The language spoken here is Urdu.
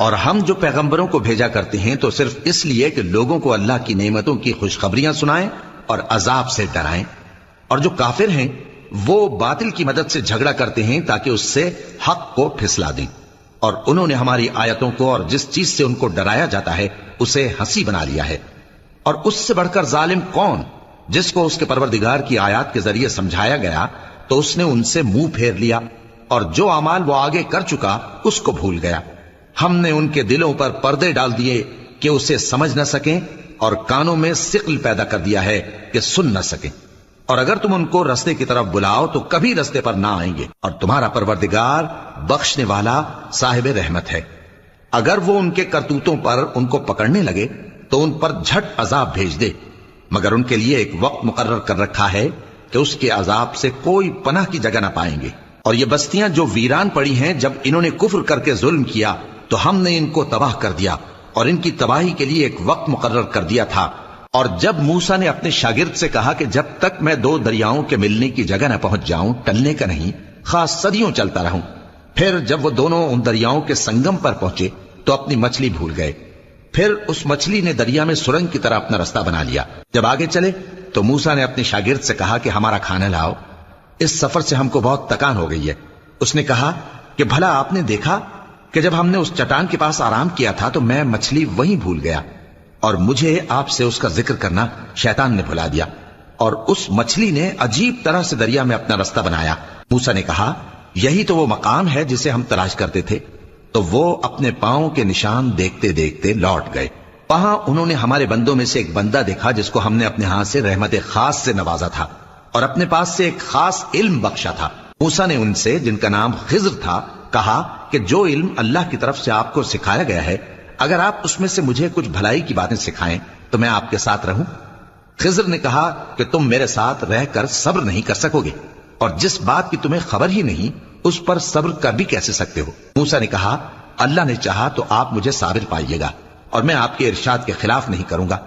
اور ہم جو پیغمبروں کو بھیجا کرتے ہیں تو صرف اس لیے کہ لوگوں کو اللہ کی نعمتوں کی خوشخبریاں سنائیں اور عذاب سے ڈرائیں، اور جو کافر ہیں وہ باطل کی مدد سے جھگڑا کرتے ہیں تاکہ اس سے حق کو پھسلا دیں، اور انہوں نے ہماری آیتوں کو اور جس چیز سے ان کو ڈرایا جاتا ہے اسے ہنسی بنا لیا ہے۔ اور اس سے بڑھ کر ظالم کون، جس کو اس کے پروردگار کی آیات کے ذریعے سمجھایا گیا تو اس نے ان سے منہ پھیر لیا، اور جو اعمال وہ آگے کر چکا اس کو بھول گیا۔ ہم نے ان کے دلوں پر پردے ڈال دیے کہ اسے سمجھ نہ سکیں، اور کانوں میں ثقل پیدا کر دیا ہے کہ سن نہ سکیں، اور اگر تم ان کو رستے کی طرف بلاؤ تو کبھی رستے پر نہ آئیں گے، اور تمہارا پروردگار بخشنے والا صاحب رحمت ہے۔ اگر وہ ان کے کرتوتوں پر ان کو پکڑنے لگے تو ان پر جھٹ عذاب بھیج دے، مگر ان کے لیے ایک وقت مقرر کر رکھا ہے کہ اس کے عذاب سے کوئی پناہ کی جگہ نہ پائیں گے۔ اور یہ بستیاں جو ویران پڑی ہیں، جب انہوں نے کفر کر کے ظلم کیا تو ہم نے ان کو تباہ کر دیا، اور ان کی تباہی کے لیے ایک وقت مقرر کر دیا تھا۔ اور جب موسیٰ نے اپنے شاگرد سے کہا کہ جب تک میں دو دریاؤں کے ملنے کی جگہ نہ پہنچ جاؤں ٹلنے کا نہیں، خاص صدیوں چلتا رہوں، پھر جب وہ دونوں ان دریاؤں کے سنگم پر پہنچے تو اپنی مچھلی بھول گئے، پھر اس مچھلی نے دریا میں سرنگ کی طرح اپنا رستہ بنا لیا۔ جب آگے چلے تو موسیٰ نے اپنے شاگرد سے کہا کہ ہمارا کھانا لاؤ، اس سفر سے ہم کو بہت تکان ہو گئی ہے۔ اس نے کہا کہ بھلا آپ نے دیکھا کہ جب ہم نے اس چٹان کے پاس آرام کیا تھا تو میں مچھلی وہیں بھول گیا، اور مجھے آپ سے اس کا ذکر کرنا شیطان نے بھلا دیا، اور اس مچھلی نے عجیب طرح سے دریا میں اپنا رستہ بنایا۔ موسیٰ نے کہا یہی تو وہ مقام ہے جسے ہم تلاش کرتے تھے، تو وہ اپنے پاؤں کے نشان دیکھتے دیکھتے لوٹ گئے۔ وہاں انہوں نے ہمارے بندوں میں سے ایک بندہ دیکھا جس کو ہم نے اپنے ہاتھ سے رحمت خاص سے نوازا تھا، اور اپنے پاس سے ایک خاص علم بخشا تھا۔ موسیٰ نے ان سے، جن کا نام خضر تھا، کہا کہ جو علم اللہ کی طرف سے آپ کو سکھایا گیا ہے، اگر آپ اس میں سے مجھے کچھ بھلائی کی باتیں سکھائیں تو میں آپ کے ساتھ رہوں۔ خضر نے کہا کہ تم میرے ساتھ رہ کر صبر نہیں کر سکو گے، اور جس بات کی تمہیں خبر ہی نہیں اس پر صبر کر بھی کیسے سکتے ہو؟ موسیٰ نے کہا اللہ نے چاہا تو آپ مجھے صابر پائیے گا، اور میں آپ کے ارشاد کے خلاف نہیں کروں گا۔